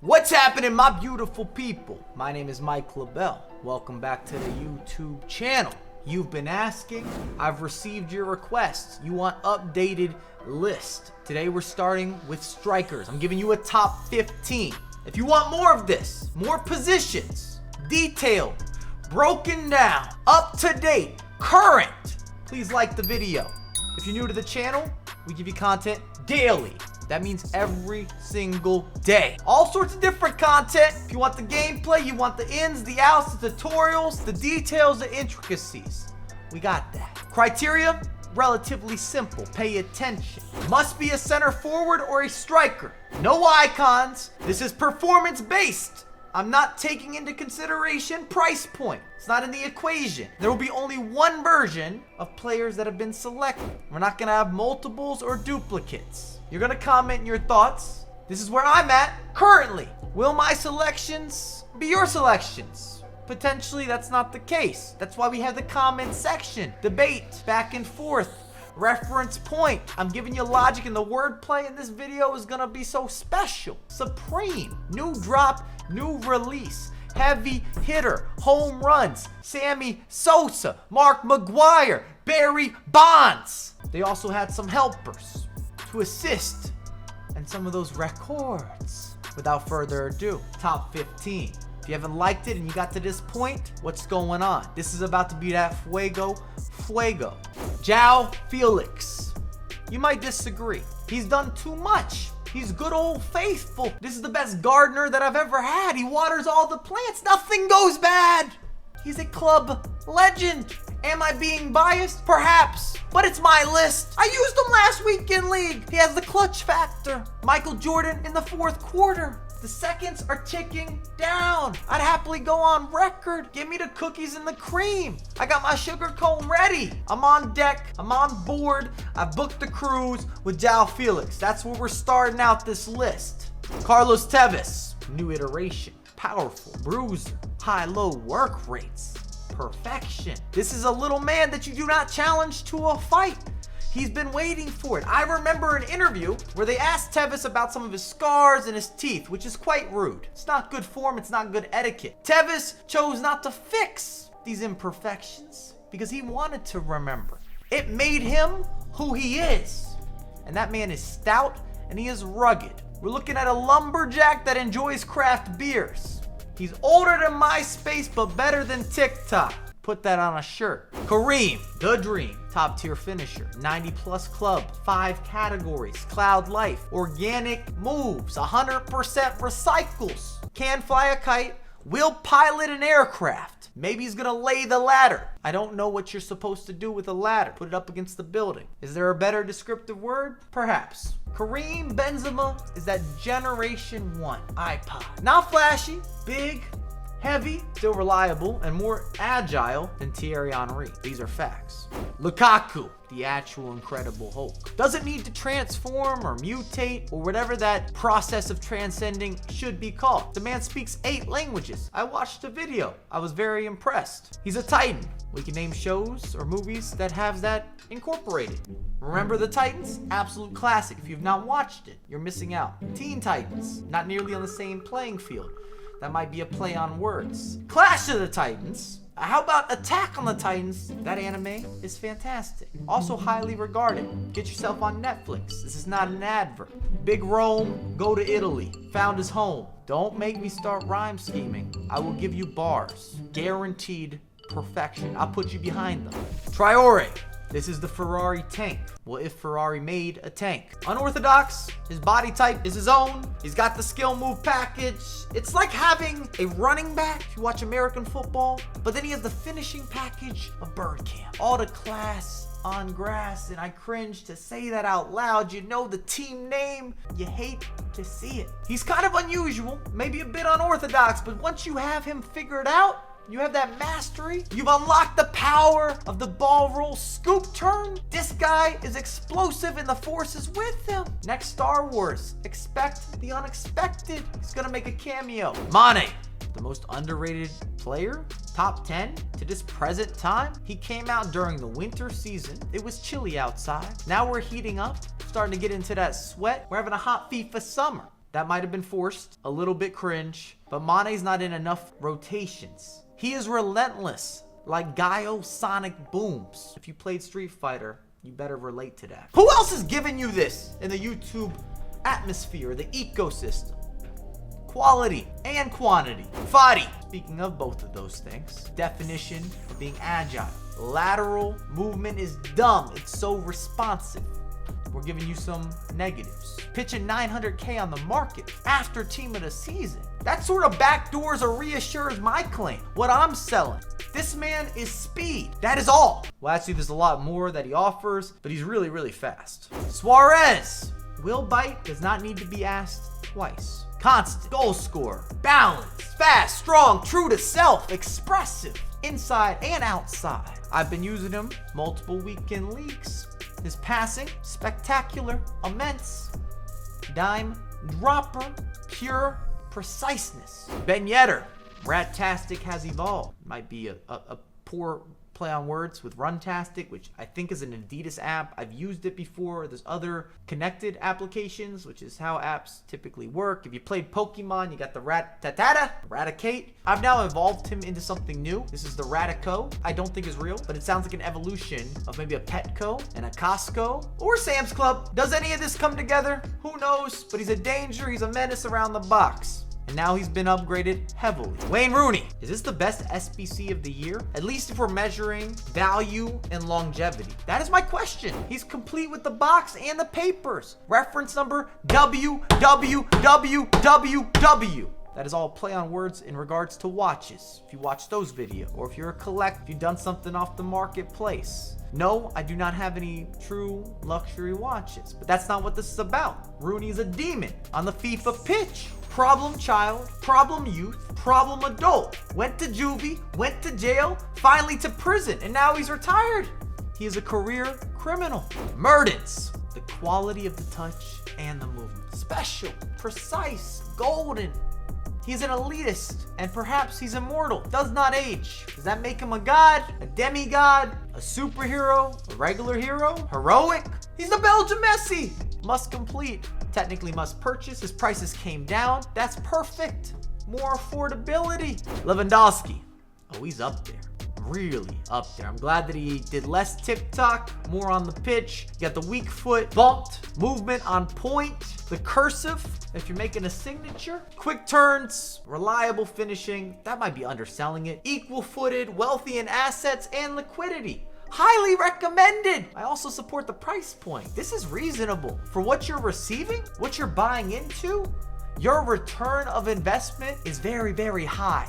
What's happening, my beautiful people? My name is LaBelle. Welcome back to the YouTube channel. You've been asking, I've received your requests. You want updated list. Today we're starting with strikers. I'm giving you a top 15. If you want more of this, more positions, detailed, broken down, up to date, current, please like the video. If you're new to the channel, we give you content daily. That means every single day. All sorts of different content. If you want the gameplay, you want the ins, the outs, the tutorials, the details, the intricacies. We got that. Criteria, relatively simple. Pay attention. Must be a center forward or a striker. No icons. This is performance based. I'm not taking into consideration price point. It's not in the equation. There will be only one version of players that have been selected. We're not gonna have multiples or duplicates. You're gonna comment your thoughts. This is where I'm at currently. Will my selections be your selections? Potentially that's not the case. That's why we have the comment section. Debate, back and forth, reference point. I'm giving you logic, and the wordplay in this video is gonna be so special. Supreme, new drop, new release, heavy hitter, home runs, Sammy Sosa, Mark McGuire, Barry Bonds. They also had some helpers to assist and some of those records. Without further ado, top 15. If you haven't liked it and you got to this point, what's going on? This is about to be that fuego. João Felix. You might disagree. He's done too much. He's good old faithful. This is the best gardener that I've ever had. He waters all the plants. Nothing goes bad. He's a club legend. Am I being biased? Perhaps, but it's my list. I used him last week in league. He has the clutch factor. Michael Jordan in the fourth quarter. The seconds are ticking down. I'd happily go on record. Give me the cookies and the cream. I got my sugar cone ready. I'm on deck. I'm on board. I booked the cruise with João Felix. That's where we're starting out this list. Carlos Tevez, new iteration. Powerful, bruiser, high-low work rates. Perfection. This is a little man that you do not challenge to a fight. He's been waiting for it. I remember an interview where they asked Tevez about some of his scars and his teeth, which is quite rude. It's not good form, it's not good etiquette. Tevez chose not to fix these imperfections because he wanted to remember. It made him who he is. And that man is stout and he is rugged. We're looking at a lumberjack that enjoys craft beers. He's older than MySpace, but better than TikTok. Put that on a shirt. Kareem, the dream, top tier finisher, 90 plus club, 5 categories, cloud life, organic moves, 100% recycles, can fly a kite, will pilot an aircraft. Maybe he's gonna lay the ladder. I don't know what you're supposed to do with a ladder. Put it up against the building. Is there a better descriptive word? Perhaps. Kareem Benzema is that generation 1 iPod. Not flashy, big, heavy, still reliable, and more agile than Thierry Henry. These are facts. Lukaku, the actual Incredible Hulk. Doesn't need to transform or mutate or whatever that process of transcending should be called. The man speaks 8 languages. I watched a video. I was very impressed. He's a Titan. We can name shows or movies that have that incorporated. Remember the Titans? Absolute classic. If you've not watched it, you're missing out. Teen Titans, not nearly on the same playing field. That might be a play on words. Clash of the Titans. How about Attack on the Titans? That anime is fantastic. Also highly regarded. Get yourself on Netflix. This is not an advert. Big Rome, go to Italy. Found his home. Don't make me start rhyme scheming. I will give you bars. Guaranteed perfection. I'll put you behind them. Traore. This is the Ferrari tank. Well, if Ferrari made a tank. Unorthodox, his body type is his own. He's got the skill move package. It's like having a running back if you watch American football, but then he has the finishing package of Birdcamp. All the class on grass, and I cringe to say that out loud. You know the team name, you hate to see it. He's kind of unusual, maybe a bit unorthodox, but once you have him figured out, you have that mastery. You've unlocked the power of the ball roll scoop turn. This guy is explosive and the force is with him. Next Star Wars, expect the unexpected. He's gonna make a cameo. Mane, the most underrated player, top 10 to this present time. He came out during the winter season. It was chilly outside. Now we're heating up, starting to get into that sweat. We're having a hot FIFA summer. That might have been forced, a little bit cringe, but Mane's not in enough rotations. He is relentless, like Gaio Sonic Booms. If you played Street Fighter, you better relate to that. Who else is giving you this in the YouTube atmosphere, the ecosystem? Quality and quantity. Fadi. Speaking of both of those things, definition of being agile. Lateral movement is dumb. It's so responsive. We're giving you some negatives. Pitching 900K on the market after team of the season. That sort of backdoors or reassures my claim. What I'm selling. This man is speed. That is all. Well, actually, there's a lot more that he offers, but he's really, really fast. Suarez. Will bite does not need to be asked twice. Constant, goal scorer, balanced, fast, strong, true to self, expressive, inside and outside. I've been using him multiple weekend leagues. His passing, spectacular, immense, dime dropper, pure preciseness. Ben Yedder, Ratastic has evolved. Might be a poor play on words with Runtastic, which I think is an Adidas app. I've used it before. There's other connected applications, which is how apps typically work. If you played Pokemon, you got the Raticate. I've now evolved him into something new. This is the Ratico. I don't think is real, but it sounds like an evolution of maybe a Petco and a Costco or Sam's Club. Does any of this come together? Who knows? But he's a danger. He's a menace around the box. And now he's been upgraded heavily. Wayne Rooney. Is this the best SBC of the year? At least if we're measuring value and longevity. That is my question. He's complete with the box and the papers. Reference number WWWWW. That is all play on words in regards to watches. If you watch those videos, or if you're a collector, if you've done something off the marketplace. No, I do not have any true luxury watches, but that's not what this is about. Rooney's a demon on the FIFA pitch. Problem child, problem youth, problem adult. Went to juvie, went to jail, finally to prison, and now he's retired. He is a career criminal. Merdens. The quality of the touch and the movement. Special, precise, golden. He's an elitist, and perhaps he's immortal. Does not age. Does that make him a god, a demigod, a superhero, a regular hero, heroic? He's the Belgian Messi. Must complete. Technically must purchase. His prices came down. That's perfect. More affordability. Lewandowski. Oh, he's up there. Really up there. I'm glad that he did less TikTok, more on the pitch. You got the weak foot, bumped, movement on point, the cursive, if you're making a signature, quick turns, reliable finishing. That might be underselling it. Equal footed, wealthy in assets and liquidity. Highly recommended. I also support the price point. This is reasonable. For what you're receiving, what you're buying into, your return of investment is very, very high.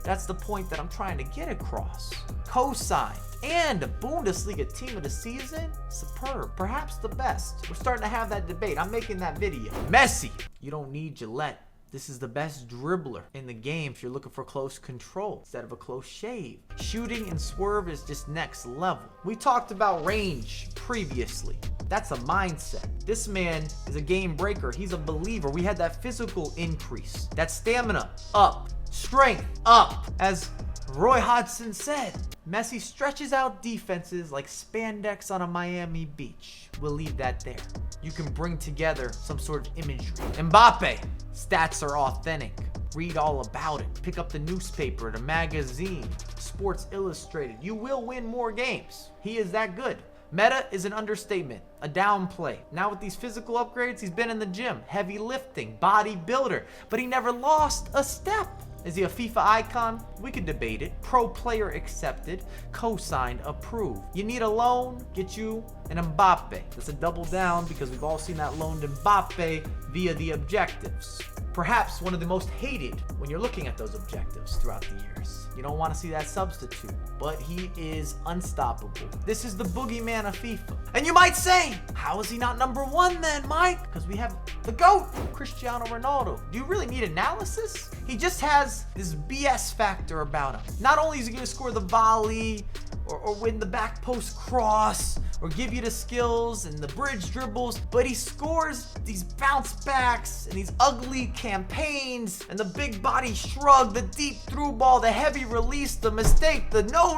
That's the point that I'm trying to get across. Co-signed and a Bundesliga team of the season, superb, perhaps the best. We're starting to have that debate. I'm making that video. Messi, you don't need Gillette. This is the best dribbler in the game if you're looking for close control instead of a close shave. Shooting and swerve is just next level. We talked about range previously. That's a mindset. This man is a game breaker. He's a believer. We had that physical increase. That stamina up. Strength up. As Roy Hodgson said, Messi stretches out defenses like spandex on a Miami beach. We'll leave that there. You can bring together some sort of imagery. Mbappe, stats are authentic. Read all about it. Pick up the newspaper, the magazine, Sports Illustrated. You will win more games. He is that good. Meta is an understatement, a downplay. Now with these physical upgrades, he's been in the gym, heavy lifting, bodybuilder, but he never lost a step. Is he a FIFA icon? We could debate it. Pro player accepted, co-signed, approved. You need a loan? Get you an Mbappe. That's a double down because we've all seen that loaned Mbappe via the objectives. Perhaps one of the most hated when you're looking at those objectives throughout the years. You don't want to see that substitute, but he is unstoppable. This is the boogeyman of FIFA. And you might say, how is he not number one then, Mike? Because we have the GOAT, Cristiano Ronaldo. Do you really need analysis? He just has this BS factor about him. Not only is he going to score the volley or win the back post cross or give you the skills and the bridge dribbles, but he scores these bounce backs and these ugly campaigns and the big body shrug, the deep through ball, the heavy release, the mistake, the no,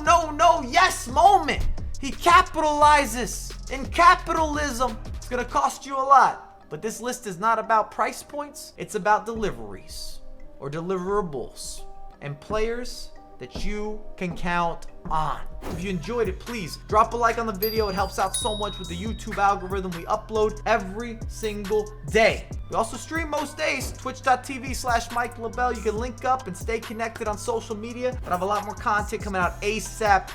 yes moment. He capitalizes in capitalism. It's gonna cost you a lot. But this list is not about price points, it's about deliveries or deliverables and players that you can count on. If you enjoyed it, please drop a like on the video. It helps out so much with the YouTube algorithm. We upload every single day. We also stream most days, twitch.tv/Mike LaBelle. You can link up and stay connected on social media, but I have a lot more content coming out ASAP.